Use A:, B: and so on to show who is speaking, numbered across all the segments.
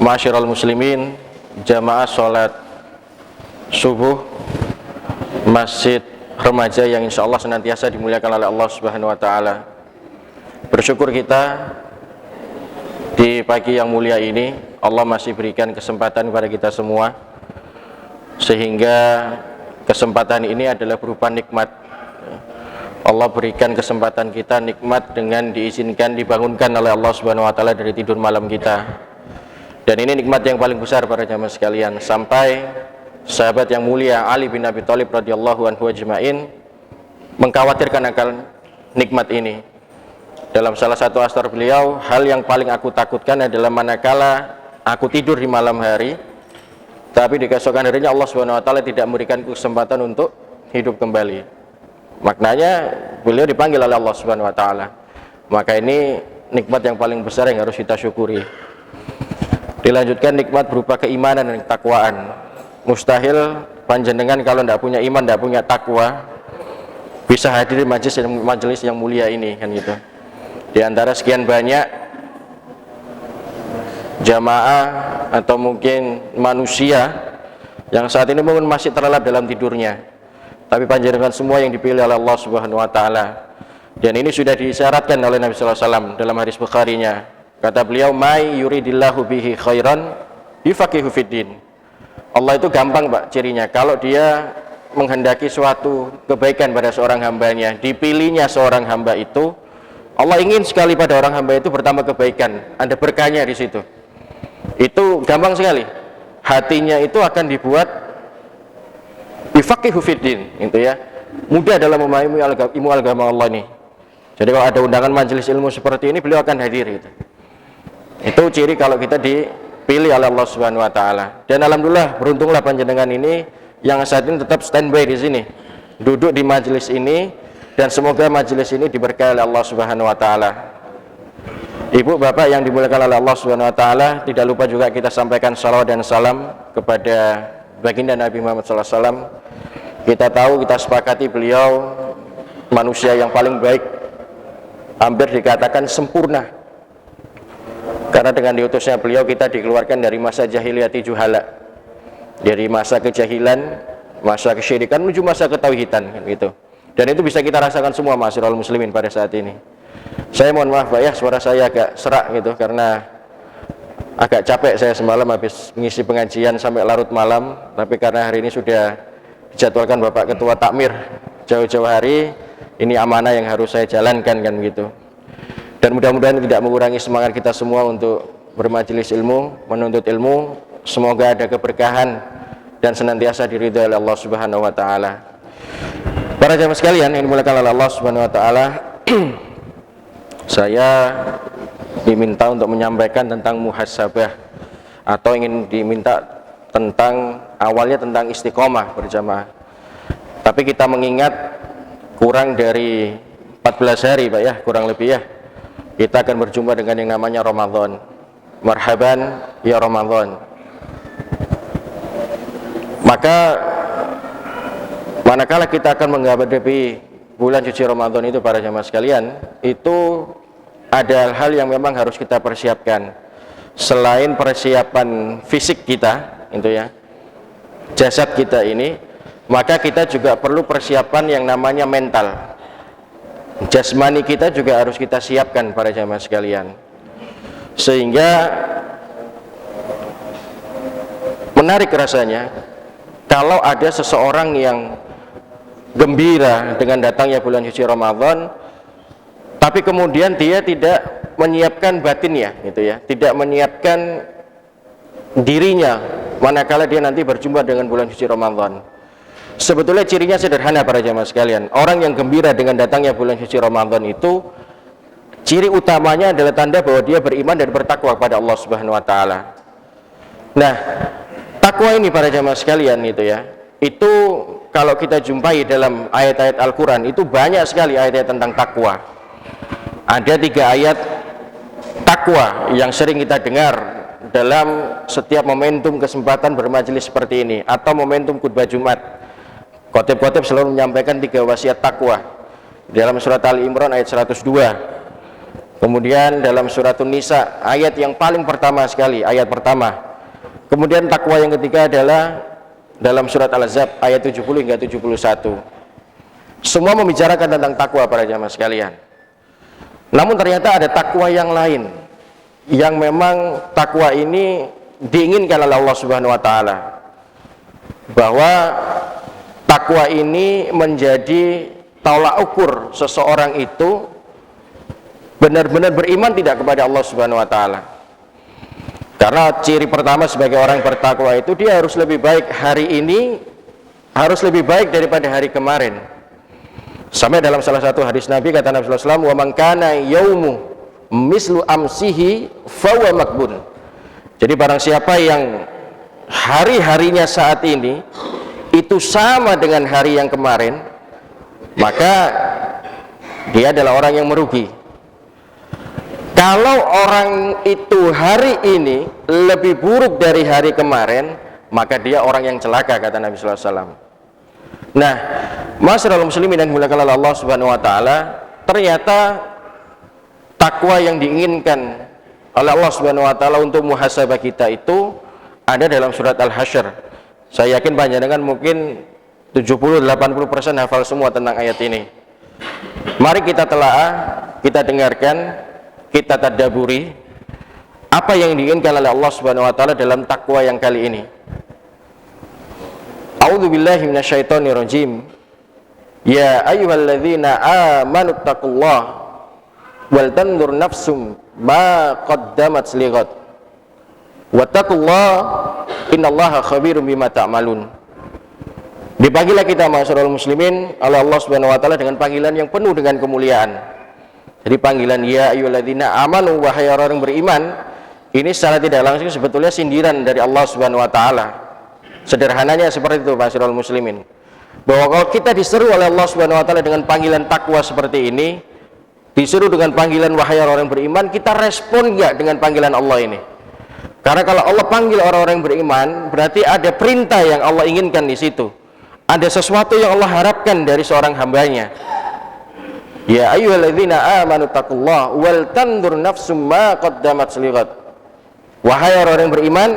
A: Ma'asyiral muslimin, jamaah sholat subuh Masjid Remaja yang insya Allah senantiasa dimuliakan oleh Allah Subhanahu wa Ta'ala. Bersyukur kita di pagi yang mulia ini Allah masih berikan kesempatan kepada kita semua, sehingga kesempatan ini adalah berupa nikmat. Allah berikan kesempatan kita nikmat dengan diizinkan dibangunkan oleh Allah Subhanahu wa Ta'ala dari tidur malam kita. Dan ini nikmat yang paling besar para jamaah sekalian, sampai sahabat yang mulia Ali bin Abi Thalib radhiyallahu anhu ajma'in mengkhawatirkan akan nikmat ini. Dalam salah satu asar beliau, hal yang paling aku takutkan adalah manakala aku tidur di malam hari, tapi di keesokan harinya Allah Subhanahu wa Ta'ala tidak memberikan kesempatan untuk hidup kembali. Maknanya beliau dipanggil oleh Allah Subhanahu wa Ta'ala. Maka ini nikmat yang paling besar yang harus kita syukuri. Dilanjutkan nikmat berupa keimanan dan ketakwaan. Mustahil panjenengan kalau tidak punya iman, tidak punya takwa, bisa hadir di majelis yang mulia ini, kan gitu. Di antara sekian banyak jamaah atau mungkin manusia yang saat ini mungkin masih terlelap dalam tidurnya, tapi panjenengan semua yang dipilih oleh Allah Subhanahu wa Ta'ala. Dan ini sudah disyaratkan oleh Nabi sallallahu alaihi wasallam dalam hadis Bukharinya. Kata beliau, "Mai yuridillahu bihi khairan yufaqihu fiddin." Allah itu gampang, Pak, cirinya. Kalau dia menghendaki suatu kebaikan pada seorang hambanya, dipilihnya seorang hamba itu, Allah ingin sekali pada orang hamba itu bertambah kebaikan, ada berkahnya di situ. Itu gampang sekali. Hatinya itu akan dibuat yufaqihu fiddin, itu ya. Mudah dalam memahami ilmu agama Allah ini. Jadi kalau ada undangan majelis ilmu seperti ini, beliau akan hadir gitu. Itu ciri kalau kita dipilih oleh Allah Subhanahu wa Ta'ala. Dan alhamdulillah, beruntunglah panjenengan ini yang saat ini tetap standby di sini, duduk di majelis ini, dan semoga majelis ini diberkahi oleh Allah Subhanahu wa Ta'ala. Ibu bapak yang dimuliakan oleh Allah Subhanahu wa Ta'ala, tidak lupa juga kita sampaikan salawat dan salam kepada baginda Nabi Muhammad sallallahu alaihi wasallam. Kita tahu, kita sepakati beliau manusia yang paling baik, hampir dikatakan sempurna. Karena dengan diutusnya beliau kita dikeluarkan dari masa jahiliyati juhala, dari masa kejahilan, masa kesyirikan menuju masa ketauhidan, gitu. Dan itu bisa kita rasakan semua ma'asyiral muslimin pada saat ini. Saya mohon maaf Pak ya, suara saya agak serak gitu karena agak capek saya semalam habis mengisi pengajian sampai larut malam. Tapi karena hari ini sudah dijadwalkan Bapak Ketua Takmir jauh-jauh hari, ini amanah yang harus saya jalankan, kan gitu. Dan mudah-mudahan tidak mengurangi semangat kita semua untuk bermajelis ilmu, menuntut ilmu. Semoga ada keberkahan dan senantiasa diridhai oleh Allah Subhanahu wa Ta'ala. Para jamaah sekalian yang dimuliakan oleh Allah Subhanahu wa Ta'ala, saya diminta untuk menyampaikan tentang muhasabah, atau ingin diminta tentang awalnya tentang istiqomah berjamaah. Tapi kita mengingat kurang dari 14 hari Pak ya, kurang lebih ya, kita akan berjumpa dengan yang namanya Ramadan. Marhaban ya Ramadan. Maka manakala kita akan menghadapi bulan suci Ramadan itu para jamaah sekalian, itu ada hal yang memang harus kita persiapkan. Selain persiapan fisik kita, itu ya, jasad kita ini, maka kita juga perlu persiapan yang namanya mental. Jasmani kita juga harus kita siapkan para jamaah sekalian. Sehingga menarik rasanya kalau ada seseorang yang gembira dengan datangnya bulan suci Ramadan, tapi kemudian dia tidak menyiapkan batinnya, gitu ya, tidak menyiapkan dirinya manakala dia nanti berjumpa dengan bulan suci Ramadan. Sebetulnya cirinya sederhana para jamaah sekalian. Orang yang gembira dengan datangnya bulan suci Ramadan itu, ciri utamanya adalah tanda bahwa dia beriman dan bertakwa kepada Allah Subhanahu wa Ta'ala. Nah, takwa ini para jamaah sekalian itu ya, itu kalau kita jumpai dalam ayat-ayat Al-Quran, itu banyak sekali ayat-ayat tentang takwa. Ada 3 ayat takwa yang sering kita dengar dalam setiap momentum kesempatan bermajelis seperti ini, atau momentum khutbah Jumat. Khotib-khotib selalu menyampaikan 3 wasiat takwa dalam surat Ali Imran ayat 102. Kemudian dalam surat An-Nisa ayat yang paling pertama sekali, ayat pertama. Kemudian takwa yang ketiga adalah dalam surat Al-Ahzab ayat 70 hingga 71. Semua membicarakan tentang takwa para jamaah sekalian. Namun ternyata ada takwa yang lain, yang memang takwa ini diinginkan oleh Allah Subhanahu wa taala. Bahwa takwa ini menjadi tolak ukur seseorang itu benar-benar beriman tidak kepada Allah Subhanahu wa taala. Karena ciri pertama sebagai orang bertakwa itu dia harus lebih baik hari ini, harus lebih baik daripada hari kemarin. Sampai dalam salah satu hadis Nabi kata Nabi sallallahu alaihi wasallam, "Wa man kana yaumu mislu amsihi fahuwa makbun." Jadi barang siapa yang hari-harinya saat ini itu sama dengan hari yang kemarin, maka dia adalah orang yang merugi. Kalau orang itu hari ini lebih buruk dari hari kemarin, maka dia orang yang celaka, kata Nabi sallallahu alaihi wasallam. Nah, masyarul muslimin dan dimuliakan oleh Allah Subhanahu wa taala, ternyata takwa yang diinginkan oleh Allah Subhanahu wa taala untuk muhasabah kita itu ada dalam surat Al-Hasyr. Saya yakin panjenengan mungkin 70-80% hafal semua tentang ayat ini. Mari kita telaah, kita dengarkan, kita tadabburi apa yang diinginkan oleh Allah Subhanahu wa taala dalam takwa yang kali ini. A'udzubillahi minasyaitonirrajim. Ya ayyuhalladzina amanu taqullaha wal tanzur nafsum ma qaddamat lighad. Wattaqullaha innallaha khabirum bima ta'malun. Dipanggillah kita masyarul muslimin oleh Allah Subhanahu wa taala dengan panggilan yang penuh dengan kemuliaan. Jadi panggilan ya ayyuhalladzina amanu, wahai orang beriman, ini secara tidak langsung sebetulnya sindiran dari Allah Subhanahu wa taala. Sederhananya seperti itu masyarul muslimin. Bahwa kalau kita diseru oleh Allah Subhanahu wa taala dengan panggilan takwa seperti ini, disuruh dengan panggilan wahai orang beriman, kita respon enggak dengan panggilan Allah ini? Karena kalau Allah panggil orang-orang beriman, berarti ada perintah yang Allah inginkan di situ. Ada sesuatu yang Allah harapkan dari seorang hambanya. Ya ayyuhalladzina amanu taqullaha wal tanzur nafsum ma qaddamat lighad. Wahai orang-orang beriman,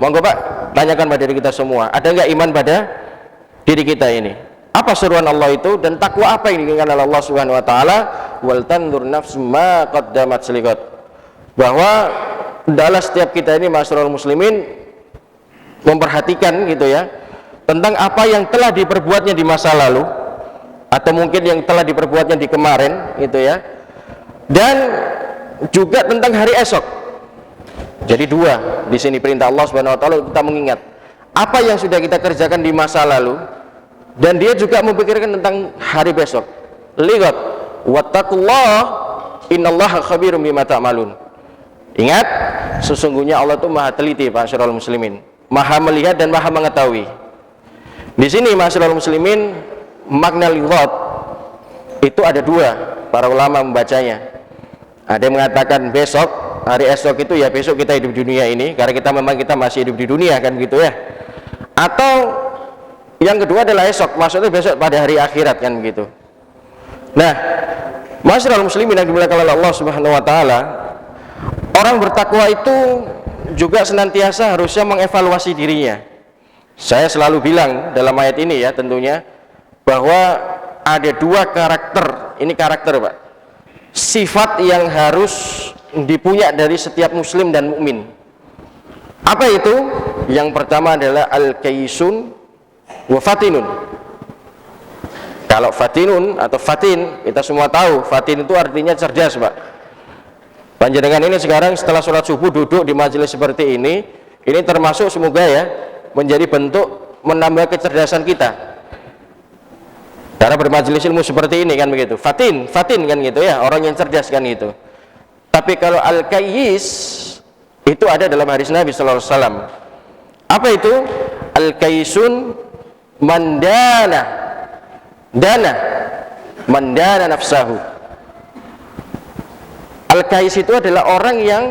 A: monggo Pak, tanyakan pada diri kita semua, ada enggak iman pada diri kita ini? Apa seruan Allah itu dan takwa apa yang diinginkan oleh Allah Subhanahu wa taala? Wal tanzur nafsum ma qaddamat lighad. Bahwa adalah setiap kita ini masyarul muslimin memperhatikan gitu ya, tentang apa yang telah diperbuatnya di masa lalu atau mungkin yang telah diperbuatnya di kemarin gitu ya, dan juga tentang hari esok. Jadi dua di sini perintah Allah Subhanahu wa taala kita mengingat apa yang sudah kita kerjakan di masa lalu, dan dia juga memikirkan tentang hari besok. Lihat, wattaqullaha innallaha khabirum bima ta'malun. Ingat, sesungguhnya Allah itu maha teliti masyarul muslimin, maha melihat dan maha mengetahui. Di sini masyarul muslimin, makna lihat itu ada dua para ulama membacanya. Ada yang mengatakan besok, hari esok itu ya besok kita hidup di dunia ini, karena kita memang kita masih hidup di dunia kan gitu ya. Atau yang kedua adalah esok, maksudnya besok pada hari akhirat kan begitu. Nah, masyarul muslimin yang dimuliakan oleh Allah Subhanahu wa taala, orang bertakwa itu juga senantiasa harusnya mengevaluasi dirinya. Saya selalu bilang dalam ayat ini ya tentunya, bahwa ada dua karakter, ini karakter Pak, sifat yang harus dipunya dari setiap muslim dan mukmin. Apa itu? Yang pertama adalah al-kaisun wa fatinun. Kalau fatinun atau fatin, kita semua tahu fatin itu artinya cerdas Pak. Panjenengan ini sekarang setelah sholat subuh duduk di majelis seperti ini termasuk semoga ya menjadi bentuk menambah kecerdasan kita. Karena bermajelis ilmu seperti ini kan begitu. Fatin kan gitu ya, orang yang cerdas kan gitu. Tapi kalau al-kayyis itu ada dalam hadis Nabi sallallahu alaihi wasallam. Apa itu? Al-kayyisun mandana nafsahu. Al-kayyis itu adalah orang yang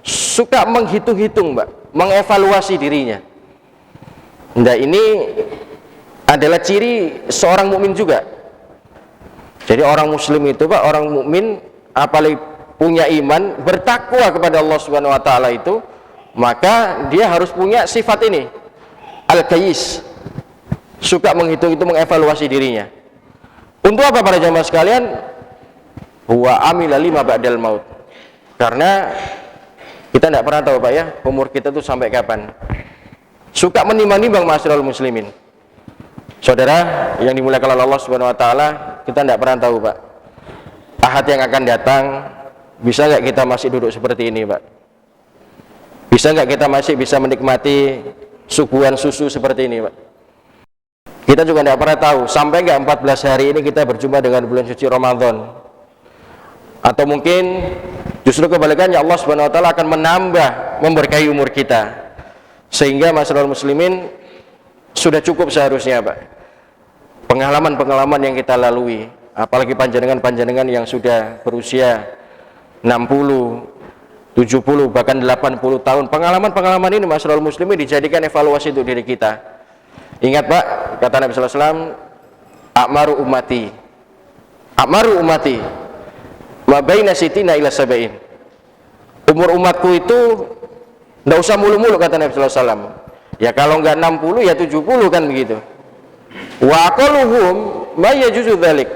A: suka menghitung-hitung, Mbak, mengevaluasi dirinya. Nah, ini adalah ciri seorang mukmin juga. Jadi orang muslim itu Pak, orang mukmin apalagi punya iman, bertakwa kepada Allah Subhanahu wa taala itu, maka dia harus punya sifat ini, al-kayis, suka menghitung itu, mengevaluasi dirinya. Untuk apa para jamaah sekalian? Huwa amila lima ba'dal maut. Karena kita tidak pernah tahu Pak ya, umur kita itu sampai kapan. Suka menimbang-nimbang ma'asyiral muslimin. Saudara yang dimuliakan oleh Allah Subhanahu wa taala, kita tidak pernah tahu Pak. Ahad yang akan datang, bisa nggak kita masih duduk seperti ini Pak? Bisa nggak kita masih bisa menikmati suguhan susu seperti ini Pak? Kita juga tidak pernah tahu, sampai nggak 14 hari ini kita berjumpa dengan bulan suci Ramadan. Atau mungkin justru kebalikannya, Allah Subhanahu wa taala akan menambah, memberkahi umur kita. Sehingga masyarakat muslimin sudah cukup seharusnya Pak. Pengalaman-pengalaman yang kita lalui, apalagi panjenengan-panjenengan yang sudah berusia 60, 70, bahkan 80 tahun. Pengalaman-pengalaman ini masyarakat muslimin dijadikan evaluasi untuk diri kita. Ingat Pak, kata Nabi sallallahu alaihi wasallam, "A'maru ummati, a'maru ummati ma baina sitina ila sab'in." Umur umatku itu enggak usah mulu-mulu, kata Nabi sallallahu alaihi wasallam. Ya kalau enggak 60 ya 70 kan begitu. Wa aqalluhum may yajuzu dzalik.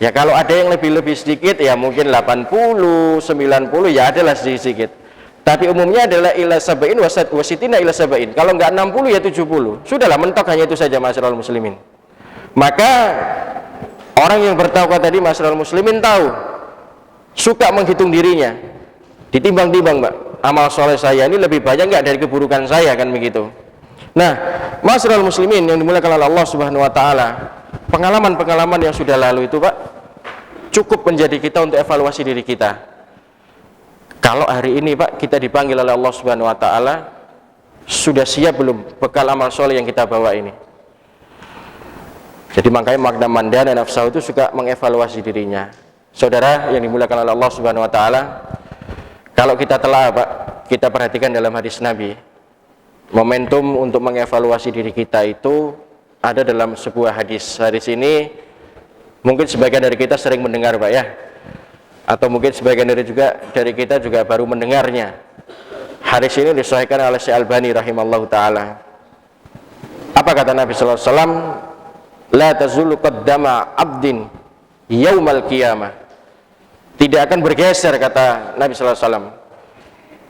A: Ya kalau ada yang lebih sedikit ya mungkin 80, 90 ya adalah sedikit. Tapi umumnya adalah ila sab'in wasitina ila sab'in. Kalau enggak 60 ya 70. Sudahlah, mentok hanya itu saja masyarakat muslimin. Maka orang yang bertakwa tadi masyarakat muslimin tahu, suka menghitung dirinya. Ditimbang-timbang Mbak, amal soleh saya ini lebih banyak enggak dari keburukan saya, kan begitu. Nah, masyarakat muslimin yang dimuliakan oleh Allah Subhanahu wa taala, pengalaman-pengalaman yang sudah lalu itu Pak cukup menjadi kita untuk evaluasi diri kita. Kalau hari ini Pak kita dipanggil oleh Allah Subhanahu wa taala, sudah siap belum bekal amal soleh yang kita bawa ini? Jadi makanya makna mandana nafsahu itu suka mengevaluasi dirinya. Saudara yang dimuliakan oleh Allah Subhanahu wa taala, kalau kita telah Pak, kita perhatikan dalam hadis Nabi, momentum untuk mengevaluasi diri kita itu ada dalam sebuah hadis. Hadis ini mungkin sebagian dari kita sering mendengar Pak ya, atau mungkin sebagian dari kita juga baru mendengarnya. Hadis ini disahihkan oleh Syekh Albani rahimallahu taala. Apa kata Nabi sallallahu alaihi wasallam? La tazulu qaddama 'abdin yaumal qiyamah. Tidak akan bergeser, kata Nabi sallallahu alaihi wasallam,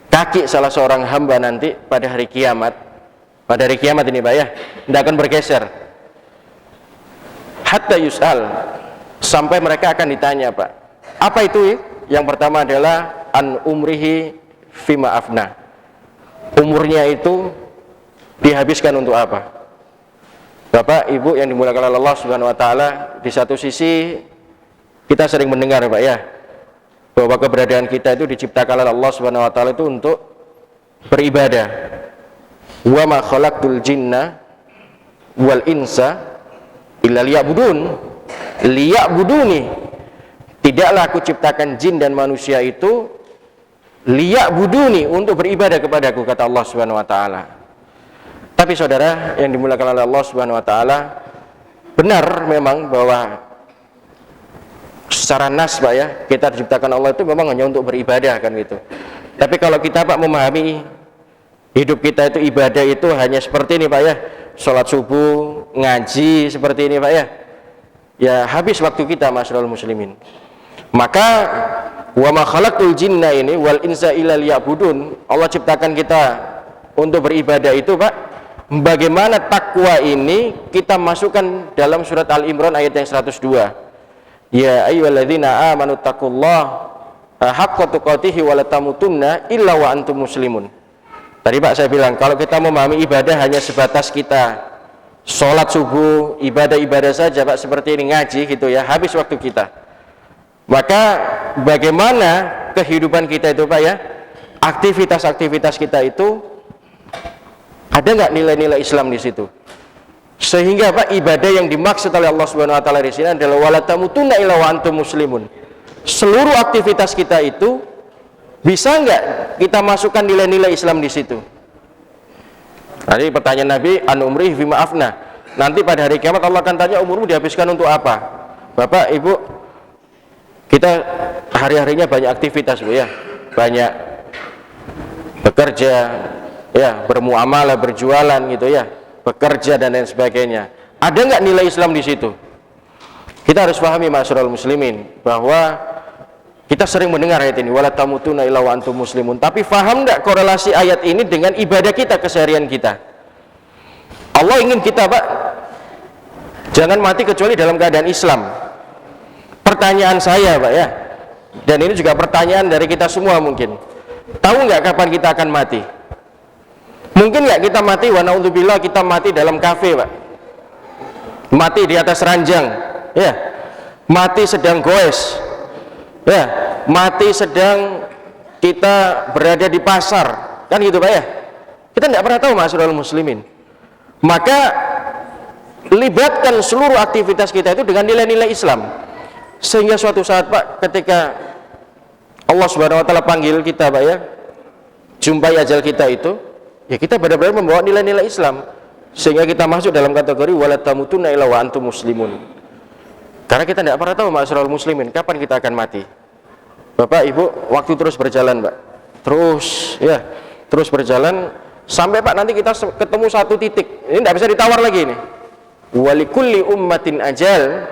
A: kaki salah seorang hamba nanti pada hari kiamat. Pada hari kiamat ini Pak ya, tidak akan bergeser. Hatta yus'al, sampai mereka akan ditanya Pak. Apa itu? Yang pertama adalah an umrihi fima afna. Umurnya itu dihabiskan untuk apa? Bapak, Ibu yang dimuliakan oleh Allah Subhanahu wa taala, di satu sisi kita sering mendengar Pak ya, bahwa keberadaan kita itu diciptakan oleh Allah Subhanahu wa taala itu untuk beribadah. Wa ma khalaqtul jinna wal insa illa liya'buduni. Tidaklah aku ciptakan jin dan manusia itu liya'buduni, untuk beribadah kepadaku, kata Allah Subhanahu wa taala. Tapi saudara yang dimuliakan oleh Allah Subhanahu wa taala, benar memang bahwa secara nas Pak ya, kita diciptakan Allah itu memang hanya untuk beribadah, kan gitu. Tapi kalau kita Pak memahami hidup kita itu ibadah itu hanya seperti ini Pak ya, sholat subuh, ngaji seperti ini Pak ya, ya habis waktu kita masyaallah muslimin. Maka wa ma khalaqtul jinna ini wal insa illa liya'budun, Allah ciptakan kita untuk beribadah itu Pak. Bagaimana takwa ini kita masukkan dalam surat Al-Imran ayat yang 102. Ya ayyuhalladzina amanu taqullaha haqqa tuqatih wa la tamutunna illa wa antum muslimun. Tadi Pak saya bilang, kalau kita memahami ibadah hanya sebatas kita sholat subuh, ibadah-ibadah saja Pak, seperti ini ngaji gitu ya, habis waktu kita. Maka bagaimana kehidupan kita itu Pak ya, aktivitas-aktivitas kita itu ada nggak nilai-nilai Islam di situ? Sehingga Pak ibadah yang dimaksud oleh Allah Subhanahu wa taala di sini adalah wala tamutunna illa wa antum muslimun. Seluruh aktivitas kita itu bisa nggak kita masukkan nilai-nilai Islam di situ? Tadi pertanyaan Nabi, an umri fima afna. Nanti pada hari kiamat Allah akan tanya, umurmu dihabiskan untuk apa? Bapak, Ibu, kita hari-harinya banyak aktivitas Bu ya, banyak bekerja ya, bermuamalah, berjualan gitu ya, bekerja dan lain sebagainya. Ada nggak nilai Islam di situ? Kita harus pahami ma'asyiral muslimin bahwa kita sering mendengar ayat ini, wala tamutunna illa wa antum muslimun. Tapi paham nggak korelasi ayat ini dengan ibadah kita, keseharian kita? Allah ingin kita Pak jangan mati kecuali dalam keadaan Islam. Pertanyaan saya Pak ya, dan ini juga pertanyaan dari kita semua mungkin, tahu nggak kapan kita akan mati? Mungkin nggak kita mati, wa na'udzubillah, kita mati dalam kafe Pak, mati di atas ranjang ya, mati sedang goes ya, mati sedang kita berada di pasar, kan gitu Pak ya. Kita tidak pernah tahu ma'asyiral muslimin. Maka libatkan seluruh aktivitas kita itu dengan nilai-nilai Islam, sehingga suatu saat Pak, ketika Allah Subhanahu wa taala panggil kita Pak ya, jumpai ajal kita itu, ya kita benar-benar membawa nilai-nilai Islam, sehingga kita masuk dalam kategori wala tamutunna illa wa antum muslimun. Karena kita tidak pernah tahu ma'asyiral muslimin kapan kita akan mati. Bapak Ibu, waktu terus berjalan Pak, terus ya, terus berjalan sampai Pak nanti kita ketemu satu titik, ini tidak bisa ditawar lagi ini. Walikulli ummatin ajal,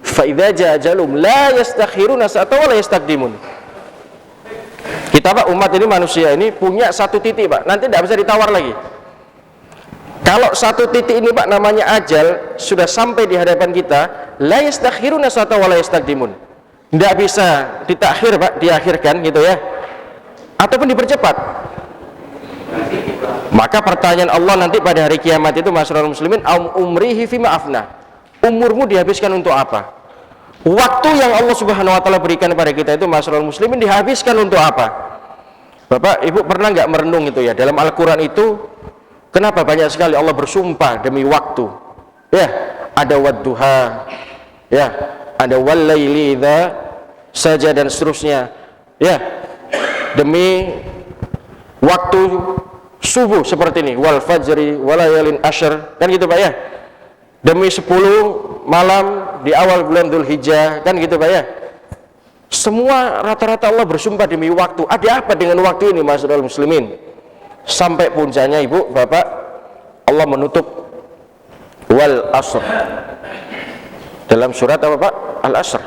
A: fa idza jaa ajalum la yastakhiruna sa'atan wa la yastaqdimun. Kita Pak, umat ini, manusia ini punya satu titik Pak, nanti tidak bisa ditawar lagi. Kalau satu titik ini Pak namanya ajal sudah sampai di hadapan kita, la yastakhiruna sa'atan wa la yastaqdimun. Tidak bisa ditakhir Pak, diakhirkan gitu ya, ataupun dipercepat. Maka pertanyaan Allah nanti pada hari kiamat itu, ma'asyiral muslimin, umrihi fima afna, umurmu dihabiskan untuk apa? Waktu yang Allah Subhanahu wa taala berikan kepada kita itu, ma'asyiral muslimin, dihabiskan untuk apa? Bapak Ibu pernah nggak merenung itu ya, dalam Al-Qur'an itu kenapa banyak sekali Allah bersumpah demi waktu? Ya, ada wadduha, ya, ada wallaili idza saja dan seterusnya. Ya, demi waktu subuh seperti ini, wal fajri walayalin asyr, kan gitu Pak ya, demi 10 malam di awal bulan Dzulhijjah, kan gitu Pak ya. Semua rata-rata Allah bersumpah demi waktu. Ada apa dengan waktu ini ma'asyiral muslimin? Sampai puncaknya Ibu Bapak, Allah menutup wal asr dalam surat apa Pak? Al-Asr,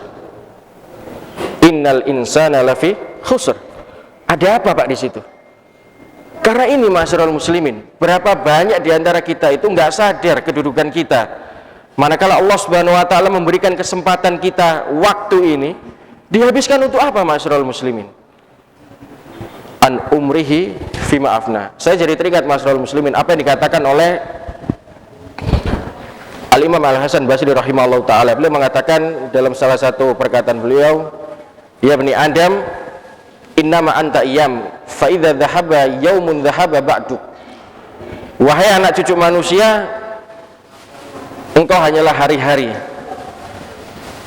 A: innal insana lafi khusr. Ada apa Pak di situ? Karena ini ma'asyiral muslimin, berapa banyak diantara kita itu nggak sadar kedudukan kita. Manakala Allah Subhanahu wa taala memberikan kesempatan kita waktu ini, dihabiskan untuk apa ma'asyiral muslimin? An umrihi fima afna. Saya jadi teringat ma'asyiral muslimin apa yang dikatakan oleh Al-Imam Al-Hasan Basri rahimahullah taala. Beliau mengatakan dalam salah satu perkataan beliau, ya bani Adam, innama anta iyam fa idza dhahaba yaumun dhahaba ba'du. Wahai anak cucu manusia, engkau hanyalah hari-hari.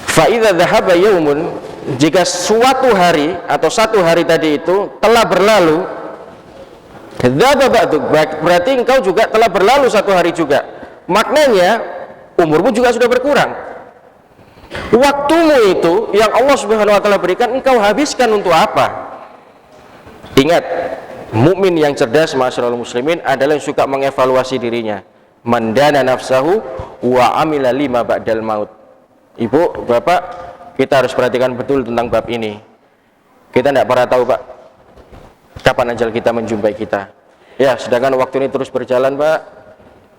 A: Fa idza dhahaba yaumun, jika suatu hari atau satu hari tadi itu telah berlalu, dhahaba ba'du, berarti engkau juga telah berlalu satu hari juga. Maknanya umurmu juga sudah berkurang. Waktumu itu yang Allah Subhanahu wa taala berikan, engkau habiskan untuk apa? Ingat, mukmin yang cerdas ma'asyiral muslimin adalah yang suka mengevaluasi dirinya. Mandana nafsahu wa amila lima ba'dal maut. Ibu, Bapak, kita harus perhatikan betul tentang bab ini. Kita tidak pernah tahu Pak kapan ajal kita menjumpai kita. Ya, sedangkan waktu ini terus berjalan Pak.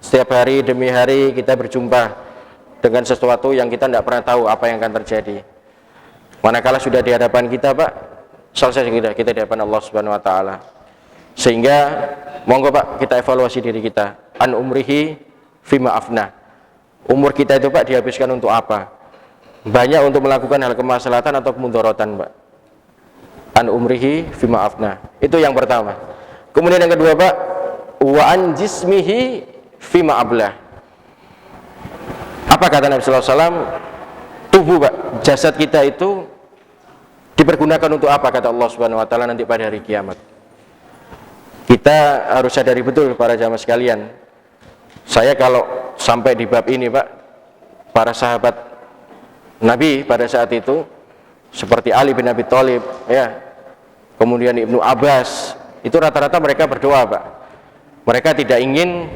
A: Setiap hari demi hari kita berjumpa dengan sesuatu yang kita tidak pernah tahu apa yang akan terjadi. Manakala sudah di hadapan kita Pak, selesai kita di hadapan Allah Subhanahu wa taala. Sehingga monggo Pak, kita evaluasi diri kita. An umrihi fima afna. Umur kita itu Pak dihabiskan untuk apa? Banyak untuk melakukan hal kemaslahatan atau kemudaratan Pak. An umrihi fima afna. Itu yang pertama. Kemudian yang kedua Pak, wa an jismihi fima ablah. Apa kata Nabi sallallahu alaihi wasallam? Tubuh Pak, jasad kita itu dipergunakan untuk apa kata Allah Subhanahu wa taala nanti pada hari kiamat. Kita harus sadari betul para jamaah sekalian. Saya kalau sampai di bab ini Pak, para sahabat Nabi pada saat itu seperti Ali bin Abi Thalib, ya, kemudian Ibnu Abbas, itu rata-rata mereka berdoa, Pak. Mereka tidak ingin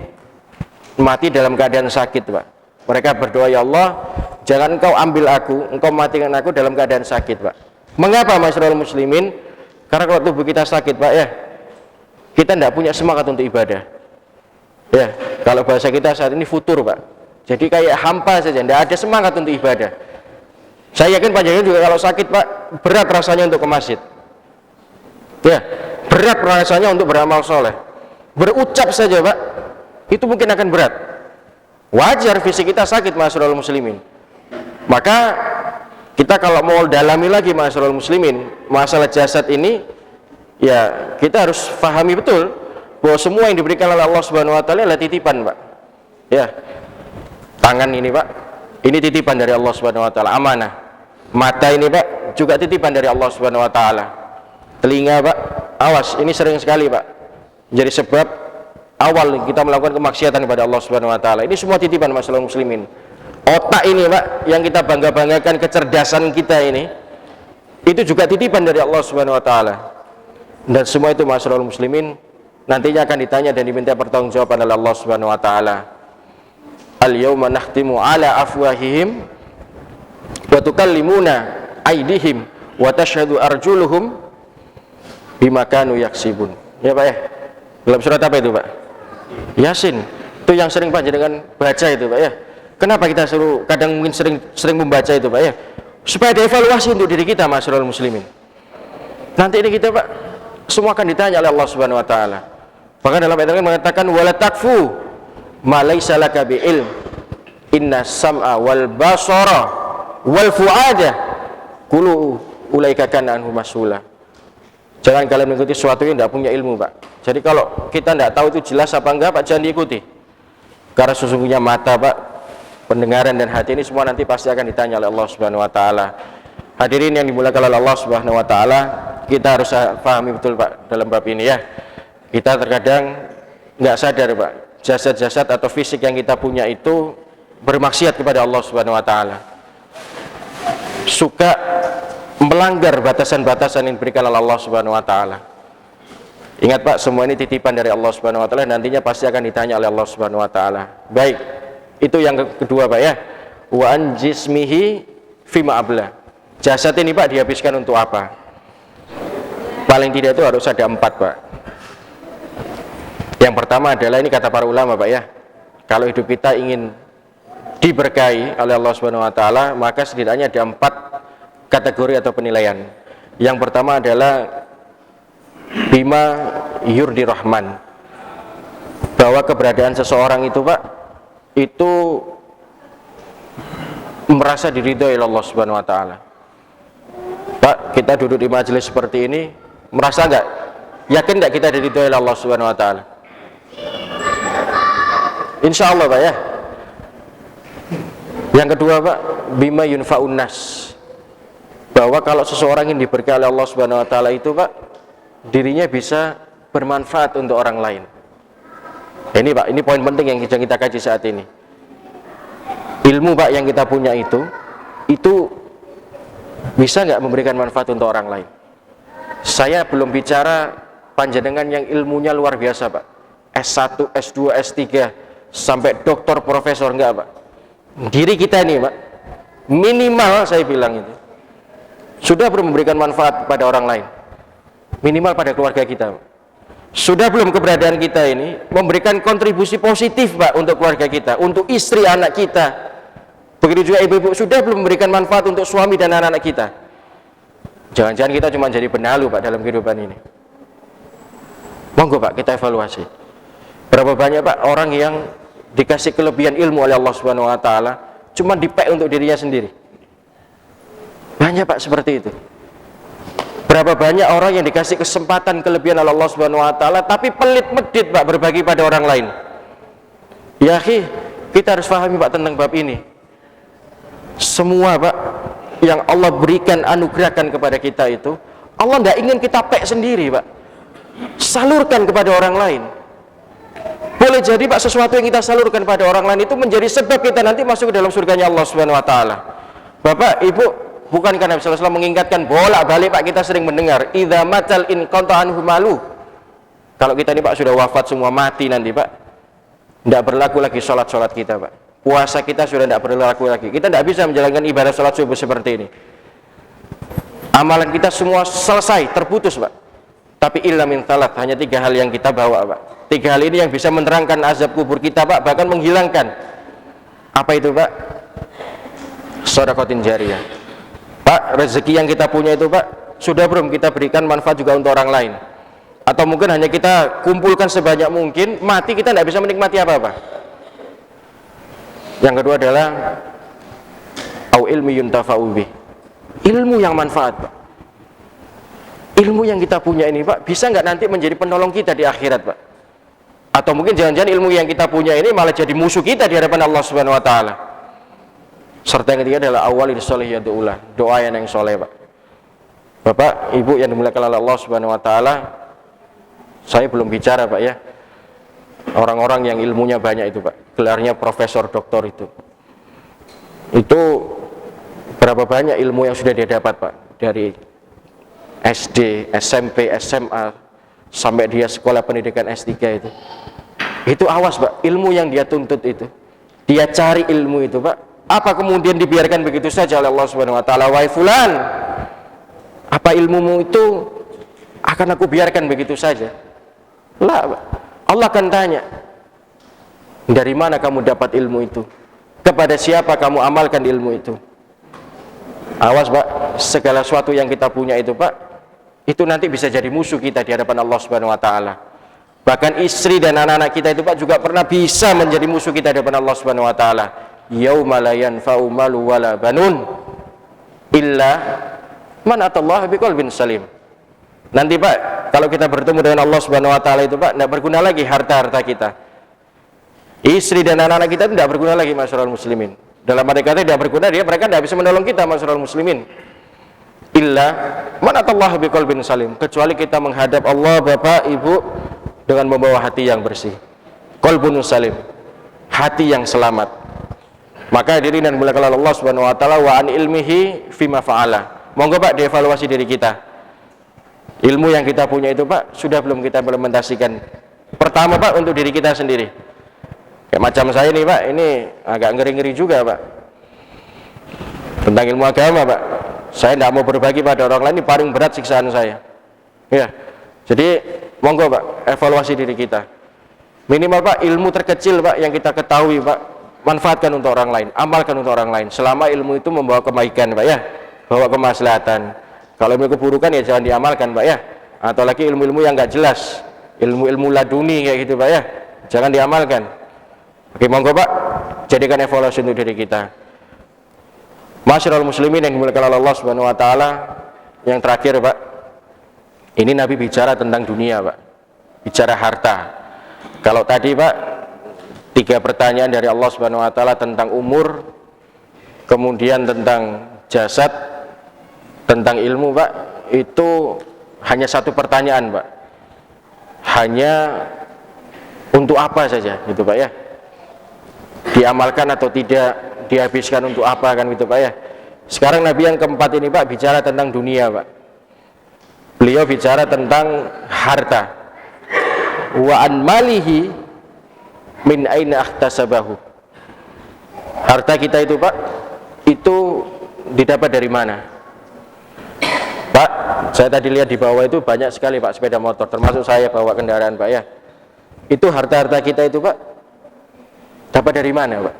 A: mati dalam keadaan sakit, Pak. Mereka berdoa, ya Allah, jangan engkau ambil aku, engkau matikan aku dalam keadaan sakit, Pak. Mengapa, masyarul muslimin? Karena kalau tubuh kita sakit, Pak, ya, kita tidak punya semangat untuk ibadah. Ya, kalau bahasa kita saat ini futur, Pak. Jadi kayak hampa saja, tidak ada semangat untuk ibadah. Saya yakin panjenengan juga kalau sakit, Pak, berat rasanya untuk ke masjid. Ya, berat rasanya untuk beramal soleh. Berucap saja, Pak, itu mungkin akan berat. Wajar fisik kita sakit, masyarul muslimin. Maka kita kalau mau dalami lagi, masyarul muslimin, masalah jasad ini, ya kita harus pahami betul bahwa semua yang diberikan oleh Allah Subhanahu wa taala adalah titipan, Pak. Ya. Tangan ini, Pak, ini titipan dari Allah Subhanahu wa taala, amanah. Mata ini, Pak, juga titipan dari Allah Subhanahu wa taala. Telinga, Pak, awas, ini sering sekali, Pak, jadi sebab awal kita melakukan kemaksiatan kepada Allah Subhanahu wa taala. Ini semua titipan, masyaallah muslimin. Otak ini, Pak, yang kita bangga-banggakan kecerdasan kita ini, itu juga titipan dari Allah Subhanahu wa taala. Dan semua itu, masyaallah muslimin, nantinya akan ditanya dan diminta pertanggungjawaban oleh Allah Subhanahu wa taala. Al-yauma nakhtimu ala afwahihim wa tukallimuna aydihim wa tashhadu arjuluhum bima kanu yaksibun. Ya, Pak, ya. Dalam surat apa itu, Pak? Yasin. Itu yang sering panjenengan baca itu, Pak, ya. Kenapa kita suruh kadang mungkin sering membaca itu, Pak, ya? Supaya dievaluasi untuk diri kita, masyarul muslimin. Nanti ini kita, Pak, semua akan ditanya oleh Allah Subhanahu wa taala. Bahkan dalam ayat mengatakan wala takfu ma laysa laka bi ilm inna sam'a wal basara wal fuada kullu ulaika kana anhu mas'ula. Jangan kalian mengikuti sesuatu yang tidak punya ilmu, Pak. Jadi kalau kita tidak tahu itu jelas apa enggak, Pak, jangan diikuti. Karena sesungguhnya mata, Pak, pendengaran dan hati ini semua nanti pasti akan ditanya oleh Allah Subhanahu wa taala. Hadirin yang dimuliakan oleh Allah Subhanahu wa taala, kita harus pahami betul, Pak, dalam bab ini, ya. Kita terkadang nggak sadar, Pak, jasad-jasad atau fisik yang kita punya itu bermaksiat kepada Allah Subhanahu wa taala. Suka melanggar batasan-batasan yang diberikan oleh Allah Subhanahu wa taala. Ingat, Pak, semua ini titipan dari Allah Subhanahu wa taala, nantinya pasti akan ditanya oleh Allah Subhanahu wa taala. Baik. Itu yang kedua, Pak, ya. Wa an jismihi fima abla. Jasad ini, Pak, dihabiskan untuk apa? Paling tidak itu harus ada 4, Pak. Yang pertama adalah, ini kata para ulama, Pak, ya. Kalau hidup kita ingin diberkahi oleh Allah Subhanahu wa taala, maka setidaknya ada 4 kategori atau penilaian. Yang pertama adalah bima yurdi rahman, bahwa keberadaan seseorang itu, Pak, itu merasa diridhoi oleh Allah Subhanahu wa taala. Pak, kita duduk di majelis seperti ini, merasa enggak? Yakin enggak kita diridhoi oleh Allah Subhanahu wa taala? Insya Allah, Pak, ya. Yang kedua, Pak, bima yunfa'un nas, bahwa kalau seseorang yang diberkahi oleh Allah Subhanahu wa taala itu, Pak, dirinya bisa bermanfaat untuk orang lain. Ini, Pak, ini poin penting yang kita kaji saat ini. Ilmu, Pak, yang kita punya itu bisa nggak memberikan manfaat untuk orang lain? Saya belum bicara panjenengan yang ilmunya luar biasa, Pak, S1, S2, S3 sampai doktor, profesor, enggak, Pak. Diri kita ini, Pak, minimal saya bilang itu sudah belum memberikan manfaat kepada orang lain, minimal pada keluarga kita, Pak. Sudah belum keberadaan kita ini memberikan kontribusi positif, Pak, untuk keluarga kita, untuk istri anak kita. Begitu juga ibu-ibu, sudah belum memberikan manfaat untuk suami dan anak-anak kita. Jangan-jangan kita cuma jadi benalu, Pak, dalam kehidupan ini. Monggo, Pak, kita evaluasi. Berapa banyak, Pak, orang yang dikasih kelebihan ilmu oleh Allah Subhanahu wa taala cuma dipek untuk dirinya sendiri. Banyak, Pak, seperti itu. Berapa banyak orang yang dikasih kesempatan kelebihan oleh Allah Subhanahu wa taala tapi pelit medit, Pak, berbagi pada orang lain. Ya, kita harus pahami, Pak, tentang bab ini. Semua, Pak, yang Allah berikan, anugerahkan kepada kita itu, Allah tidak ingin kita pek sendiri, Pak. Salurkan kepada orang lain. Boleh jadi, Pak, sesuatu yang kita salurkan pada orang lain itu menjadi sebab kita nanti masuk ke dalam surganya Allah Subhanahu wa taala. Bapak, Ibu, Bukankah Nabi sallallahu alaihi wasallam mengingatkan bolak-balik Pak, kita sering mendengar idza matal in qanta anhu malu. Kalau kita ini Pak sudah wafat semua, mati nanti Pak, tidak berlaku lagi sholat-sholat kita Pak. Puasa kita sudah tidak berlaku lagi. Kita tidak bisa menjalankan ibadah sholat subuh seperti ini. Amalan kita semua selesai, terputus Pak. Tapi illa min thalat, hanya 3 hal yang kita bawa Pak. 3 hal ini yang bisa menerangkan azab kubur kita Pak, bahkan menghilangkan. Apa itu Pak? Shadaqatin jariyah. Pak, rezeki yang kita punya itu Pak, sudah belum kita berikan manfaat juga untuk orang lain? Atau mungkin hanya kita kumpulkan sebanyak mungkin, mati kita tidak bisa menikmati apa-apa. Yang kedua adalah au ilmi yuntafa'u bih, ilmu yang manfaat Pak. Ilmu yang kita punya ini Pak, bisa nggak nanti menjadi penolong kita di akhirat Pak? Atau mungkin jangan-jangan ilmu yang kita punya ini malah jadi musuh kita di hadapan Allah Subhanahu wa taala. Serta yang ketiga adalah awalin sholih yadu'ulah, doa yang soleh Pak. Bapak, Ibu yang dimuliakan oleh Allah Subhanahu wa taala, saya belum bicara Pak ya, orang-orang yang ilmunya banyak itu Pak, gelarnya profesor doktor itu berapa banyak ilmu yang sudah dia dapat Pak, dari SD, SMP, SMA, sampai dia sekolah pendidikan S3 itu awas Pak, ilmu yang dia tuntut itu, dia cari ilmu itu Pak, apa kemudian dibiarkan begitu saja oleh Allah Subhanahu wa taala? Wahai fulan, apa ilmumu itu akan aku biarkan begitu saja? Lah, Allah akan tanya, dari mana kamu dapat ilmu itu? Kepada siapa kamu amalkan ilmu itu? Awas Pak, segala sesuatu yang kita punya itu Pak, itu nanti bisa jadi musuh kita di hadapan Allah Subhanahu wa taala. Bahkan istri dan anak-anak kita itu Pak juga pernah bisa menjadi musuh kita di hadapan Allah Subhanahu wa taala. Yauma la yanfa'u malu wala banun illa man atallaha biqalbin salim. Nanti Pak, kalau kita bertemu dengan Allah Subhanahu wa taala itu Pak, tidak berguna lagi harta-harta kita. Istri dan anak-anak kita tidak berguna lagi, masyarul muslimin. Dalam arti kata tidak berguna, mereka tidak bisa menolong kita, masyarul muslimin. Illa man atallaha biqalbin salim, kecuali kita menghadap Allah Bapak Ibu dengan membawa hati yang bersih. Qalbun salim, hati yang selamat. Maka hadirin dan dimuliakan Allah Subhanahu wa taala, wa an ilmihi fima fa'ala. Monggo Pak dievaluasi diri kita. Ilmu yang kita punya itu Pak, sudah belum kita implementasikan? Pertama Pak, untuk diri kita sendiri. Kayak macam saya nih Pak, ini agak ngeri-ngeri juga Pak. Tentang ilmu agama Pak, saya tidak mau berbagi pada orang lain, ini paling berat siksaan saya. Ya, jadi monggo Pak, evaluasi diri kita. Minimal Pak, ilmu terkecil Pak yang kita ketahui Pak, manfaatkan untuk orang lain, amalkan untuk orang lain. Selama ilmu itu membawa kebaikan Pak ya, bawa kemaslahatan. Kalau ilmu keburukan ya jangan diamalkan Pak ya. Atau lagi ilmu-ilmu yang nggak jelas, ilmu-ilmu laduni kayak gitu Pak ya, jangan diamalkan. Oke, monggo Pak, jadikan evaluasi untuk diri kita. Masyarul muslimin yang dimuliakan Allah Subhanahu wa taala, yang terakhir Pak, ini Nabi bicara tentang dunia Pak, bicara harta. Kalau tadi Pak, 3 pertanyaan dari Allah Subhanahu wa taala tentang umur, kemudian tentang jasad, tentang ilmu Pak, itu hanya 1 pertanyaan Pak, hanya untuk apa saja gitu Pak ya, diamalkan atau tidak, dihabiskan untuk apa kan gitu Pak ya. Sekarang Nabi yang keempat ini Pak bicara tentang dunia Pak, beliau bicara tentang harta. Wa an malihi min aina ahtasabahu, harta kita itu Pak, itu didapat dari mana Pak? Saya tadi lihat di bawah itu banyak sekali Pak sepeda motor, termasuk saya bawa kendaraan Pak ya. Itu harta-harta kita itu Pak, dapat dari mana Pak?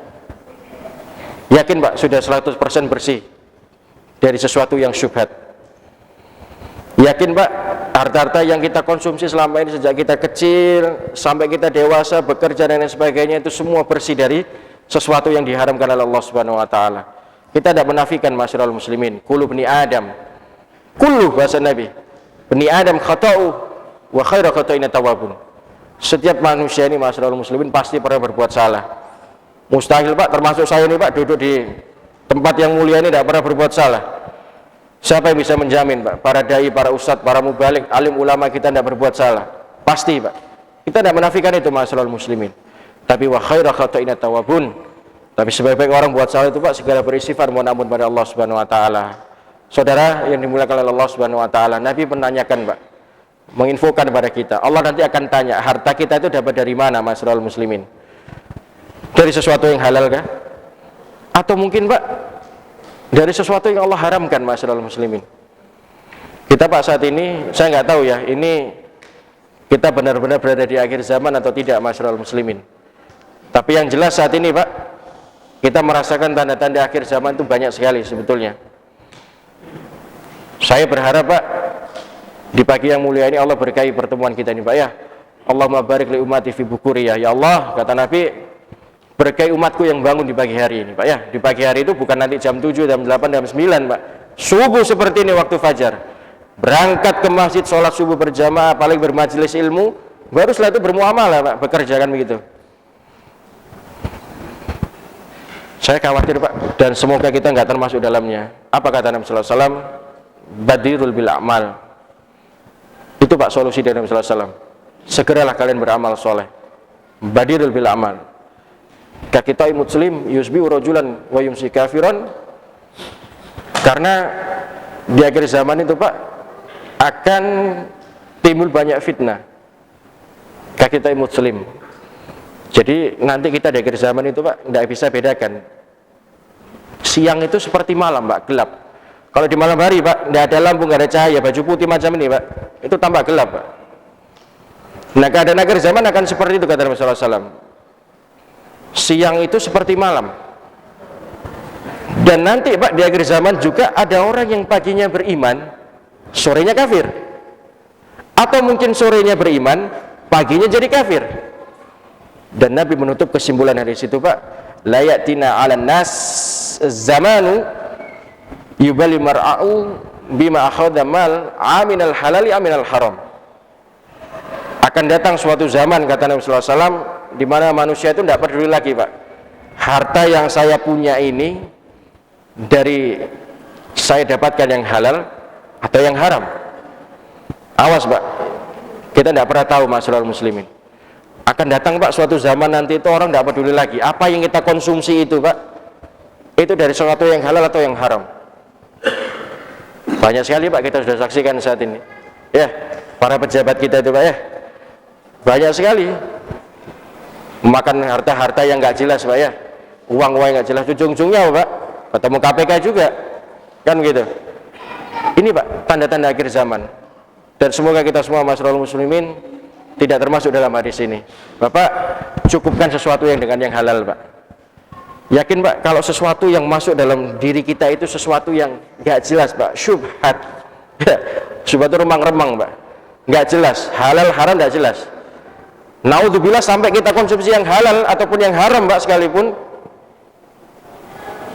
A: Yakin Pak sudah 100% bersih dari sesuatu yang syubhat? Yakin Pak harta-harta yang kita konsumsi selama ini sejak kita kecil sampai kita dewasa, bekerja dan lain sebagainya, itu semua bersih dari sesuatu yang diharamkan oleh Allah Subhanahu wa taala? Kita tidak menafikan masyarul muslimin, kullu bani Adam, kullu bahasa Nabi, bani Adam khata'u wa khairu khata'ina tawwabun. Setiap manusia ini masyarul muslimin pasti pernah berbuat salah. Mustahil Pak, termasuk saya ini Pak, duduk di tempat yang mulia ini tidak pernah berbuat salah. Siapa yang bisa menjamin Pak? Para dai, para ustadz, para mubalik, alim ulama kita tidak berbuat salah? Pasti Pak. Kita tidak menafikan itu masyarul muslimin. Tapi wa khairu khata'ina tawwabun. Tapi sebaik-baik orang buat salah itu Pak, segala beristighfar mohon ampun pada Allah Subhanahu wa taala. Saudara yang dimuliakan oleh Allah Subhanahu wa taala, Nabi menanyakan, Pak, menginfokan kepada kita, Allah nanti akan tanya, harta kita itu dapat dari mana, Masyarul muslimin? Dari sesuatu yang halal kah? Atau mungkin, Pak, dari sesuatu yang Allah haramkan, Masyarul muslimin? Kita, Pak, saat ini saya nggak tahu ya, ini kita benar-benar berada di akhir zaman atau tidak, Masyarul muslimin. Tapi yang jelas saat ini, Pak, kita merasakan tanda-tanda akhir zaman itu banyak sekali sebetulnya. Saya berharap, Pak, di pagi yang mulia ini Allah berkahi pertemuan kita ini, Pak, ya. Allahumma barik li ummati fi bukuriyah. Ya Allah, kata Nabi, berkahi umatku yang bangun di pagi hari ini, Pak, ya. Di pagi hari itu bukan nanti jam 7, jam 8, jam 9, Pak. Subuh seperti ini waktu fajar. Berangkat ke masjid, sholat subuh berjamaah, paling bermajelis ilmu, baru setelah itu bermuamalah, Pak, bekerja kan begitu. Saya khawatir, Pak, dan semoga kita nggak termasuk dalamnya. Apa kata Nabi sallallahu alaihi wasallam? Badirul bil a'mal. Itu, Pak, solusi dari Nabi sallallahu alaihi wasallam. Segeralah kalian beramal soleh. Badirul bil a'mal. Kakitai muslim yusbi'u rajulan wa yumsi kafiran. Karena di akhir zaman itu, Pak, akan timbul banyak fitnah. Kakitai muslim. Jadi nanti kita di akhir zaman itu, Pak, tidak bisa bedakan. Siang itu seperti malam, Pak, gelap. Kalau di malam hari, Pak, tidak ada lampu, tidak ada cahaya, baju putih macam ini, Pak, itu tampak gelap, Pak. Nah, keadaan akhir zaman akan seperti itu, kata Nabi sallallahu alaihi wasallam. Siang itu seperti malam. Dan nanti, Pak, di akhir zaman juga ada orang yang paginya beriman, sorenya kafir. Atau mungkin sorenya beriman, paginya jadi kafir. Dan Nabi menutup kesimpulan dari situ, Pak, la yatina 'alan nas zamanu yubali mar'u bima akhadha mal aminal halali aminal haram. Akan datang suatu zaman, kata Nabi sallallahu alaihi wasallam, di mana manusia itu tidak peduli lagi, Pak, harta yang saya punya ini dari saya dapatkan yang halal atau yang haram. Awas, Pak, kita tidak pernah tahu, masyarul muslimin. Akan datang, Pak, suatu zaman nanti itu orang tidak peduli lagi apa yang kita konsumsi itu, Pak, itu dari sesuatu yang halal atau yang haram. Banyak sekali, Pak, kita sudah saksikan saat ini, ya, para pejabat kita itu, Pak, ya, banyak sekali makan harta-harta yang nggak jelas, Pak, ya, uang-uang yang nggak jelas. Ujung-ujungnya, Pak, ketemu KPK juga, kan gitu. Ini, Pak, tanda-tanda akhir zaman. Dan semoga kita semua, masyarul muslimin, tidak termasuk dalam hadis ini. Bapak, cukupkan sesuatu yang dengan yang halal, Pak. Yakin, Pak, kalau sesuatu yang masuk dalam diri kita itu sesuatu yang nggak jelas, Pak, syubhat, syubhat itu remang-remang, Pak, nggak jelas, halal haram nggak jelas. Naudzubillah sampai kita konsumsi yang halal ataupun yang haram, Pak, sekalipun,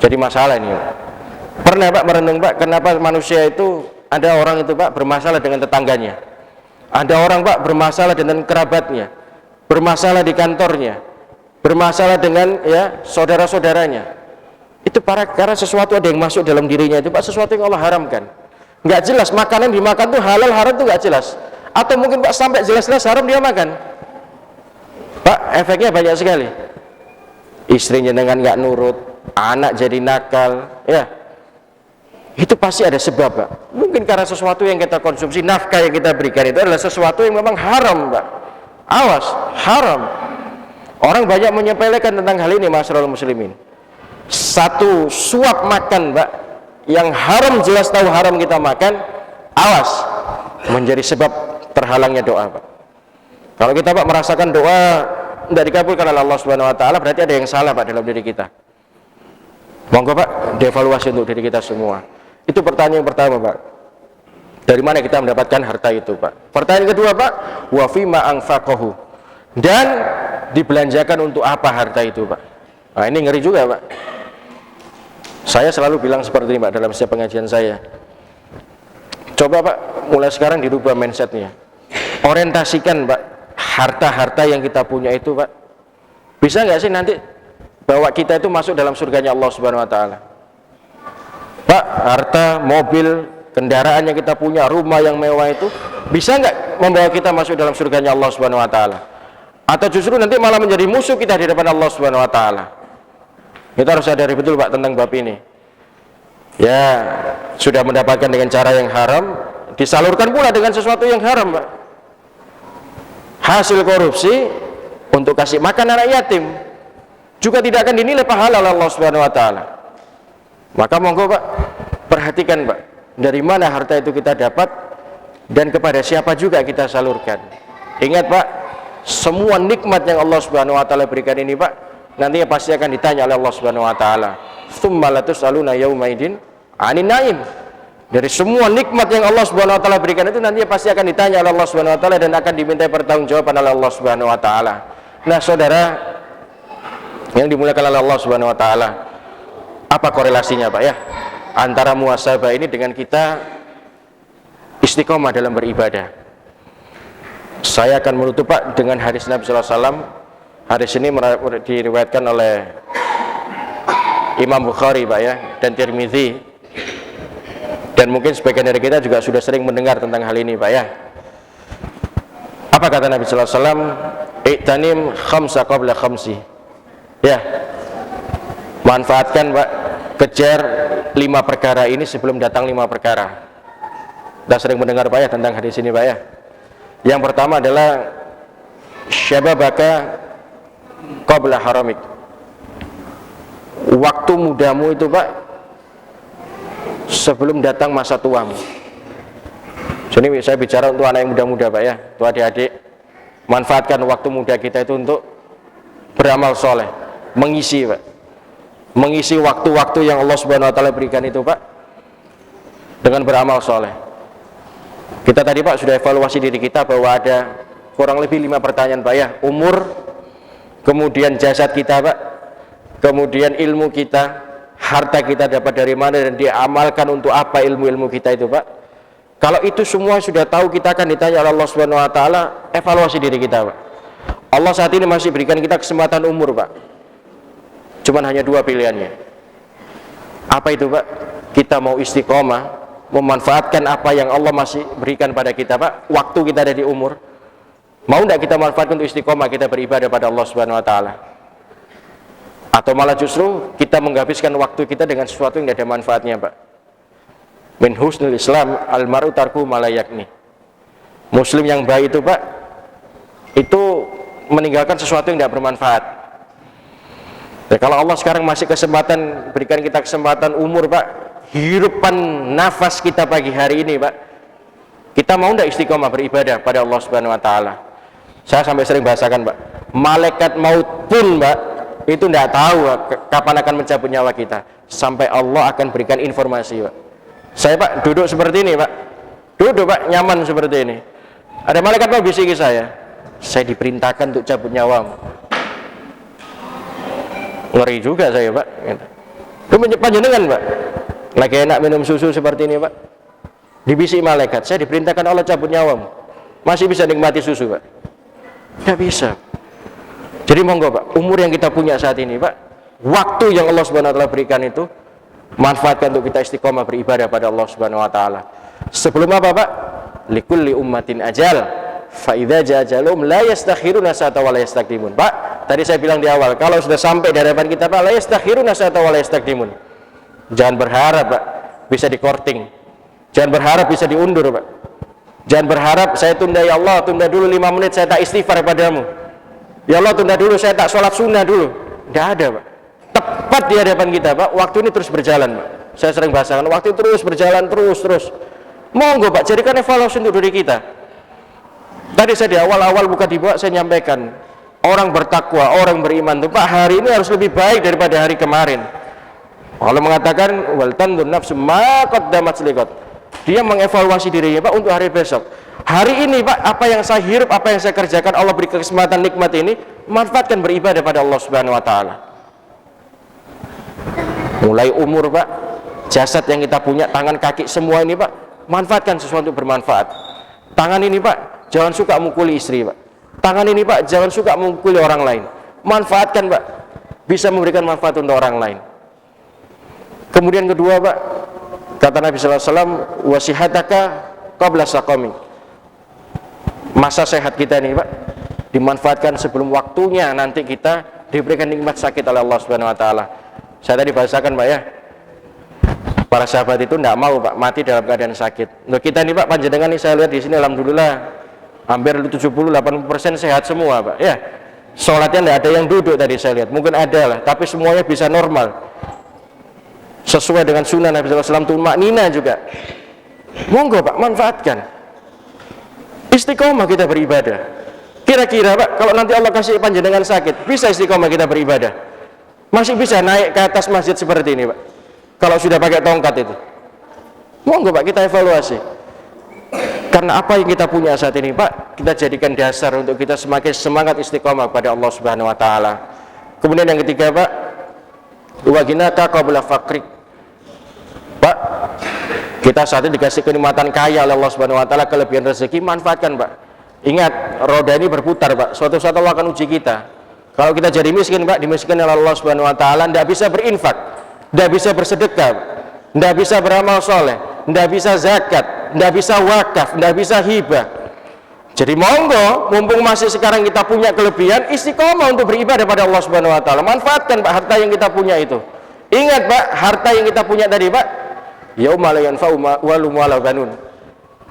A: jadi masalah ini, Pak. Pernah, Pak, merenung, Pak, kenapa manusia itu, ada orang itu, Pak, bermasalah dengan tetangganya, ada orang, Pak, bermasalah dengan kerabatnya, bermasalah di kantornya, bermasalah dengan, ya, saudara-saudaranya. Itu karena sesuatu ada yang masuk dalam dirinya itu, Pak, sesuatu yang Allah haramkan. Nggak jelas, makanan dimakan tuh halal haram tuh nggak jelas. Atau mungkin, Pak, sampai jelas-jelas haram dia makan. Pak, efeknya banyak sekali. Istrinya dengan nggak nurut, anak jadi nakal, ya. Itu pasti ada sebab, Pak. Mungkin karena sesuatu yang kita konsumsi, nafkah yang kita berikan itu adalah sesuatu yang memang haram, Pak. Awas, haram. Orang banyak menyepelekan tentang hal ini, masyarul muslimin. Satu suap makan, Pak, yang haram, jelas tahu haram kita makan, awas, menjadi sebab terhalangnya doa, Pak. Kalau kita, Pak, merasakan doa tidak dikabulkan oleh Allah Subhanahu wa taala, berarti ada yang salah, Pak, dalam diri kita. Monggo, Pak, devaluasi untuk diri kita semua. Itu pertanyaan yang pertama, Pak. Dari mana kita mendapatkan harta itu, Pak? Pertanyaan kedua, Pak, wa fima anfaqahu. Dan dibelanjakan untuk apa harta itu, Pak? Nah, ini ngeri juga, Pak. Saya selalu bilang seperti ini, Pak, dalam setiap pengajian saya. Coba, Pak, mulai sekarang dirubah mindsetnya. Orientasikan, Pak, harta-harta yang kita punya itu, Pak. Bisa nggak sih nanti bahwa kita itu masuk dalam surganya Allah Subhanahu wa taala? Pak, harta, mobil, kendaraan yang kita punya, rumah yang mewah itu bisa nggak membawa kita masuk dalam surganya Allah Subhanahu wa taala? Atau justru nanti malah menjadi musuh kita di depan Allah Subhanahu wa taala? Kita harus sadari betul, Pak, tentang bab ini. ya sudah mendapatkan dengan cara yang haram, disalurkan pula dengan sesuatu yang haram, Pak. Hasil korupsi untuk kasih makan anak yatim juga tidak akan dinilai pahala oleh Allah Subhanahu wa taala. Maka monggo Pak, perhatikan Pak, dari mana harta itu kita dapat dan kepada siapa juga kita salurkan. Ingat Pak, semua nikmat yang Allah Subhanahu wa taala berikan ini Pak, nantinya pasti akan ditanya oleh Allah Subhanahu wa taala. Tsumma latus'aluna yaumaidin 'anin na'im. Dari semua nikmat yang Allah Subhanahu wa taala berikan itu nantinya pasti akan ditanya oleh Allah Subhanahu wa taala dan akan dimintai pertanggungjawaban oleh Allah Subhanahu wa taala. Nah, saudara yang dimuliakan oleh Allah Subhanahu wa taala, apa korelasinya Pak ya antara muhasabah ini dengan kita istiqomah dalam beribadah? Saya akan menutup Pak dengan hadis Nabi sallallahu alaihi wasallam. Hadis ini diriwayatkan oleh Imam Bukhari Pak ya dan Tirmidzi. Dan mungkin sebagian dari kita juga sudah sering mendengar tentang hal ini Pak ya. Apa kata Nabi sallallahu alaihi wasallam? I'tanim khamsa qabla khamsi. Ya. Manfaatkan Pak, kejar 5 perkara ini sebelum datang 5 perkara. Kita sering mendengar Pak ya tentang hadis ini Pak ya. Yang pertama adalah syababaka qabla haramik. Waktu mudamu itu Pak sebelum datang masa tuamu. Jadi saya bicara untuk anak yang muda-muda Pak ya, untuk adik-adik, manfaatkan waktu muda kita itu untuk beramal soleh, mengisi Pak, mengisi waktu-waktu yang Allah Subhanahu wa taala berikan itu Pak dengan beramal soleh. Kita tadi Pak sudah evaluasi diri kita bahwa ada kurang lebih 5 pertanyaan Pak ya. Umur, kemudian jasad kita Pak, kemudian ilmu kita, harta kita dapat dari mana dan diamalkan untuk apa ilmu-ilmu kita itu Pak. Kalau itu semua sudah tahu, kita akan ditanya oleh Allah Subhanahu wa taala, evaluasi diri kita Pak. Allah saat ini masih berikan kita kesempatan umur Pak. Cuman hanya 2 pilihannya. Apa itu Pak? Kita mau istiqomah, memanfaatkan apa yang Allah masih berikan pada kita Pak, waktu kita ada di umur. Mau tidak kita manfaatkan untuk istiqomah, kita beribadah pada Allah Subhanahu wa taala? Atau malah justru kita menghabiskan waktu kita dengan sesuatu yang tidak ada manfaatnya Pak. Min husnul Islam al-mar'u tarku ma la yakni. Muslim yang baik itu Pak, itu meninggalkan sesuatu yang tidak bermanfaat. Ya, kalau Allah sekarang masih berikan kita kesempatan umur Pak, hirupan nafas kita pagi hari ini Pak, kita mau tidak istiqomah beribadah pada Allah Subhanahu wa taala? Saya sampai sering bahasakan Pak, malaikat maut pun Pak itu tidak tahu kapan akan mencabut nyawa kita, sampai Allah akan berikan informasi Pak. Saya Pak duduk seperti ini Pak, duduk Pak nyaman seperti ini, ada malaikat mau bisiki saya diperintahkan untuk cabut nyawamu. Ngeri juga saya Pak. Itu panjenengan Pak lagi enak minum susu seperti ini Pak, dibisik malaikat, saya diperintahkan Allah cabut nyawamu, masih bisa nikmati susu Pak? Tidak bisa. Jadi monggo Pak, umur yang kita punya saat ini Pak, waktu yang Allah Subhanahu wa taala berikan itu, manfaatkan untuk kita istiqomah beribadah pada Allah Subhanahu wa taala. Sebelum apa Pak? Likulli ummatin ajal, fa idza jajalum la yastakhiruna sa'ata wa la yastaqdimun. Pak, tadi saya bilang di awal, kalau sudah sampai di hadapan kita Pak, la yastakhiruna sa'ata wa la yastaqdimun. Jangan berharap Pak bisa di-korting. Jangan berharap bisa diundur Pak. Jangan berharap saya tunda, ya Allah tunda dulu 5 menit saya tak istighfar padamu. Ya Allah tunda dulu saya tak sholat sunnah dulu. Tidak ada Pak. Tepat di hadapan kita Pak, waktu ini terus berjalan Pak. Saya sering bahasakan, waktu terus berjalan terus. Monggo Pak, jadikan evaluasi untuk diri kita. Tadi saya di awal-awal buka dibawa saya nyampaikan, orang bertakwa, orang beriman itu Pak hari ini harus lebih baik daripada hari kemarin. Allah mengatakan wal tandur nafsu ma qaddamat liqat. Dia mengevaluasi dirinya Pak untuk hari besok. Hari ini Pak, apa yang saya hirup, apa yang saya kerjakan, Allah beri kesempatan nikmat ini, manfaatkan beribadah pada Allah Subhanahu wa taala. Mulai umur Pak, jasad yang kita punya, tangan kaki semua ini Pak, manfaatkan sesuatu bermanfaat. Tangan ini Pak, jangan suka mukuli istri Pak. Tangan ini Pak, jangan suka mukuli orang lain. Manfaatkan Pak, bisa memberikan manfaat untuk orang lain. Kemudian kedua Pak, kata Nabi sallallahu alaihi wasallam, wasihataka qabla saqamik. Masa sehat kita ini Pak dimanfaatkan sebelum waktunya nanti kita diberikan nikmat sakit oleh Allah Subhanahu wa taala. Saya tadi bahasakan Pak ya, Para sahabat itu tidak mau Pak mati dalam keadaan sakit. Untuk kita nih Pak, panjenengan nih saya lihat di sini alhamdulillah hampir 70-80% sehat semua Pak. Ya, sholatnya tidak ada yang duduk tadi saya lihat. Mungkin ada lah, tapi semuanya bisa normal. Sesuai dengan sunnah Nabi SAW, tumaknina juga. Monggo Pak, manfaatkan. Istiqomah kita beribadah. Kira-kira Pak, kalau nanti Allah kasih panjenengan sakit, bisa istiqomah kita beribadah? Masih bisa naik ke atas masjid seperti ini Pak? Kalau sudah pakai tongkat itu, monggo Pak kita evaluasi. Karena apa yang kita punya saat ini Pak, kita jadikan dasar untuk kita semakin semangat istiqomah pada Allah Subhanahu Wa Taala. Kemudian yang ketiga Pak, waginaka qabla fakrik. Pak, kita saat ini dikasih kenikmatan kaya oleh Allah Subhanahu Wa Taala, kelebihan rezeki, manfaatkan Pak. Ingat, roda ini berputar Pak. Suatu saat Allah akan uji kita. Kalau kita jadi miskin Pak, dimiskinkan oleh Allah Subhanahu Wa Taala, tidak bisa berinfak, tidak bisa bersedekah, tidak bisa beramal soleh, tidak bisa zakat, tidak bisa wakaf, tidak bisa hibah. Jadi monggo, mumpung masih sekarang kita punya kelebihan, istiqomah untuk beribadah pada Allah Subhanahu Wa Taala. Manfaatkan Pak harta yang kita punya itu. Ingat Pak, harta yang kita punya tadi Pak, yauma la yanfa'u malun wala banun.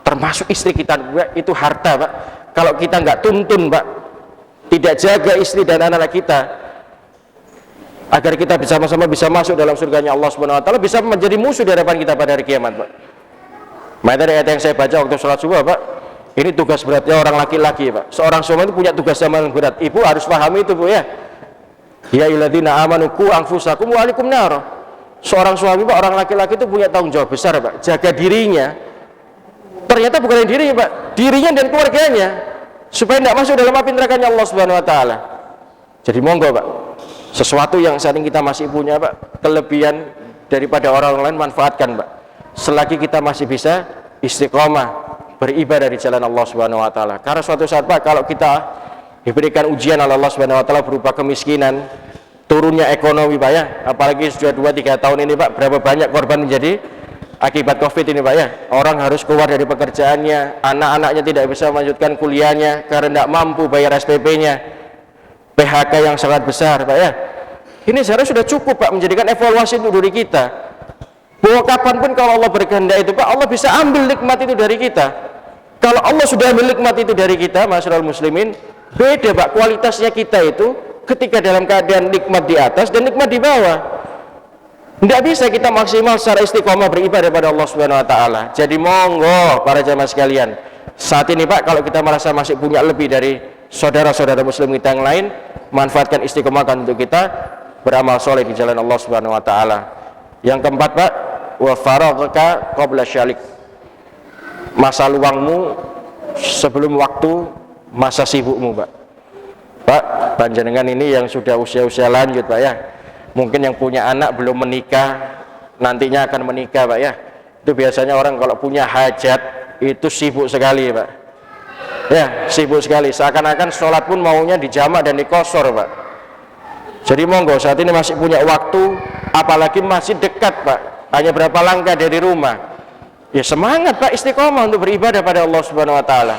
A: Termasuk istri kita itu harta Pak. Kalau kita nggak tuntun Pak, tidak jaga istri dan anak-anak kita, agar kita bersama-sama bisa masuk dalam surganya Allah Subhanahu Wa Taala, bisa menjadi musuh di hadapan kita pada hari kiamat Pak. Maka dari ayat yang saya baca waktu sholat subuh Pak, ini tugas beratnya orang laki-laki Pak. Seorang suami itu punya tugas yang berat. Ibu harus pahami itu Bu ya. Ya ayyuhalladzina amanu qu anfusakum wa ahlikum nar. Seorang suami Pak, orang laki-laki itu punya tanggung jawab besar Pak. Jaga dirinya. Ternyata bukan dirinya Pak, dirinya dan keluarganya, supaya tidak masuk dalam api nerakanya Allah Subhanahu Wa Taala. Jadi monggo Pak, sesuatu yang saat ini kita masih punya Pak, kelebihan daripada orang lain, manfaatkan Pak. Selagi kita masih bisa istiqomah beribadah di jalan Allah Subhanahu Wa Taala. Karena suatu saat Pak, kalau kita diberikan ujian oleh Allah Subhanahu Wa Taala berupa kemiskinan, turunnya ekonomi Pak ya, apalagi sudah 2-3 tahun ini Pak, berapa banyak korban menjadi akibat COVID ini Pak ya. Orang harus keluar dari pekerjaannya, anak-anaknya tidak bisa melanjutkan kuliahnya karena tidak mampu bayar SPP-nya, PHK yang sangat besar Pak ya. Ini seharusnya sudah cukup Pak menjadikan evaluasi untuk diri kita, bahwa kapanpun kalau Allah berkehendak itu Pak, Allah bisa ambil nikmat itu dari kita. Kalau Allah sudah ambil nikmat itu dari kita, masyarakat muslimin, beda Pak kualitasnya kita itu ketika dalam keadaan nikmat di atas dan nikmat di bawah. Tidak bisa kita maksimal secara istiqomah beribadah pada Allah Subhanahu Wa Taala. Jadi monggo para jamaah sekalian, saat ini Pak, kalau kita merasa masih punya lebih dari saudara-saudara muslim kita yang lain, manfaatkan istiqomah untuk kita beramal soleh di jalan Allah Subhanahu Wa Taala. Yang keempat Pak, wa faraghaka qabla syalik. Masa luangmu sebelum waktu masa sibukmu Pak. Pak, panjenengan ini yang sudah usia-usia lanjut Pak ya, mungkin yang punya anak belum menikah, nantinya akan menikah Pak ya. Itu biasanya orang kalau punya hajat itu sibuk sekali Pak ya, sibuk sekali, seakan-akan sholat pun maunya dijamak dan dikosor Pak. Jadi monggo, saat ini masih punya waktu, apalagi masih dekat Pak, hanya berapa langkah dari rumah, ya semangat Pak istiqomah untuk beribadah pada Allah Subhanahu Wa Taala.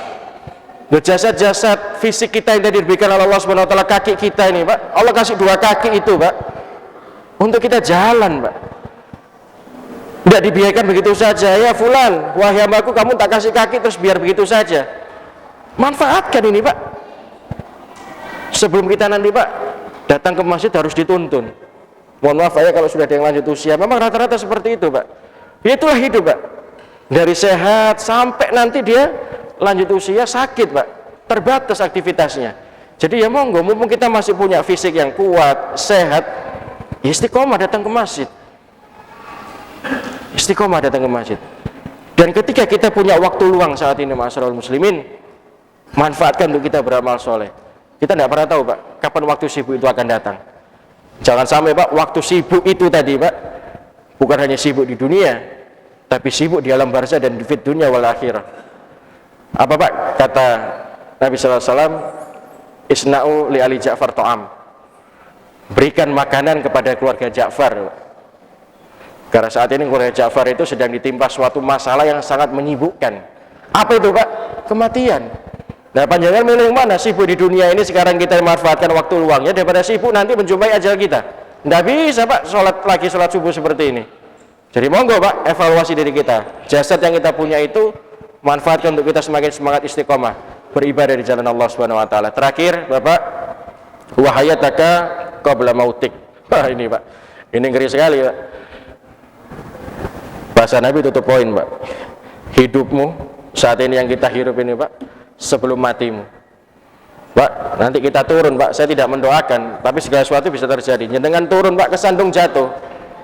A: Jasad-jasad fisik kita yang tadi diberikan oleh Allah Subhanahu Wa Taala, kaki kita ini Pak, Allah kasih 2 kaki itu Pak untuk kita jalan Pak. Tidak dibiarkan begitu saja, ya fulan, wahai hambaku, kamu tak kasih kaki terus biar begitu saja. Manfaatkan ini Pak. Sebelum kita nanti Pak datang ke masjid harus dituntun. Mohon maaf ya kalau sudah ada yang lanjut usia, memang rata-rata seperti itu Pak. Itulah hidup Pak, dari sehat sampai nanti dia lanjut usia sakit Pak, terbatas aktivitasnya. Jadi ya monggo, mumpung kita masih punya fisik yang kuat, sehat, istiqomah datang ke masjid. Istiqomah datang ke masjid. Dan ketika kita punya waktu luang saat ini masyarakat muslimin, manfaatkan untuk kita beramal soleh. Kita tidak pernah tahu Pak, kapan waktu sibuk itu akan datang. Jangan sampai Pak, waktu sibuk itu tadi Pak, bukan hanya sibuk di dunia, tapi sibuk di alam barzah dan di fit dunia wal akhirah. Apa Pak kata Nabi SAW, isna'u li ali Ja'far ta'am, berikan makanan kepada keluarga Ja'far. Karena saat ini keluarga Ja'far itu sedang ditimpa suatu masalah yang sangat menyibukkan. Apa itu Pak? Kematian. Nah panjangan milih yang mana? Sibuk di dunia ini sekarang kita manfaatkan waktu luangnya, daripada sibuk nanti menjumpai ajal kita. Tidak bisa Pak sholat lagi sholat subuh seperti ini. Jadi monggo Pak, evaluasi diri kita. Jasad yang kita punya itu manfaatkan untuk kita semakin semangat istiqomah beribadah di jalan Allah Subhanahu wa taala. Terakhir, Bapak, wa hayataka qabla mautik. Wah, ini Pak. Ini ngeri sekali, Pak. Bahasa Nabi tutup poin, Pak. Hidupmu saat ini yang kita hidup ini, Pak, sebelum matimu. Pak, nanti kita turun, Pak. Saya tidak mendoakan, tapi segala sesuatu bisa terjadi. Dengan turun, Pak, kesandung jatuh.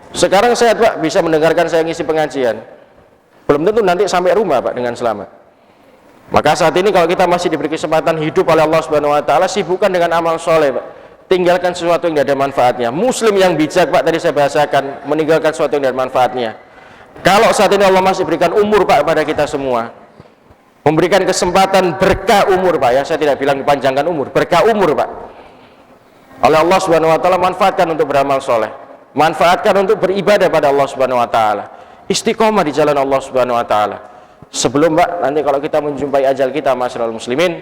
A: Sekarang sehat, Pak, bisa mendengarkan saya ngisi pengajian. Belum tentu nanti sampai rumah, Pak, dengan selamat. Maka saat ini kalau kita masih diberi kesempatan hidup oleh Allah Subhanahu wa taala, sibukkan dengan amal soleh, Pak. Tinggalkan sesuatu yang tidak ada manfaatnya. Muslim yang bijak, Pak, tadi saya bahasakan, meninggalkan sesuatu yang tidak ada manfaatnya. Kalau saat ini Allah masih berikan umur, Pak, kepada kita semua, memberikan kesempatan berkah umur, Pak, ya, saya tidak bilang dipanjangkan umur, berkah umur, Pak, oleh Allah Subhanahu wa taala, manfaatkan untuk beramal soleh, manfaatkan untuk beribadah pada Allah Subhanahu wa taala, istiqomah di jalan Allah Subhanahu wa taala. Sebelum, Pak, nanti kalau kita menjumpai ajal kita, masyarul muslimin,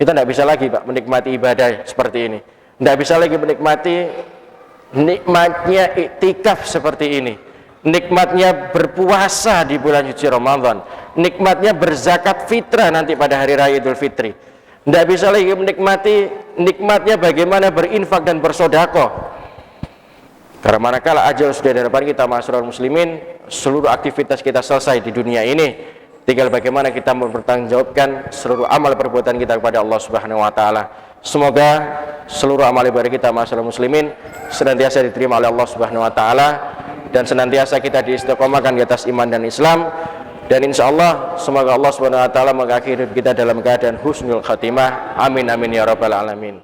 A: kita tidak bisa lagi, Pak, menikmati ibadah seperti ini, tidak bisa lagi menikmati nikmatnya iktikaf seperti ini, nikmatnya berpuasa di bulan suci Ramadan, nikmatnya berzakat fitrah nanti pada hari raya Idul Fitri. Tidak bisa lagi menikmati nikmatnya bagaimana berinfak dan bersedekah. Karena manakala ajal sudah di depan kita, masyarul muslimin, seluruh aktivitas kita selesai di dunia ini, tinggal bagaimana kita mempertanggungjawabkan seluruh amal perbuatan kita kepada Allah Subhanahu wa taala. Semoga seluruh amal ibadah kita, masyarul muslimin, senantiasa diterima oleh Allah Subhanahu wa taala, dan senantiasa kita diistiqomahkan di atas iman dan Islam, dan insya Allah semoga Allah Subhanahu wa taala mengakhiri hidup kita dalam keadaan husnul khatimah. Amin amin ya rabbal alamin.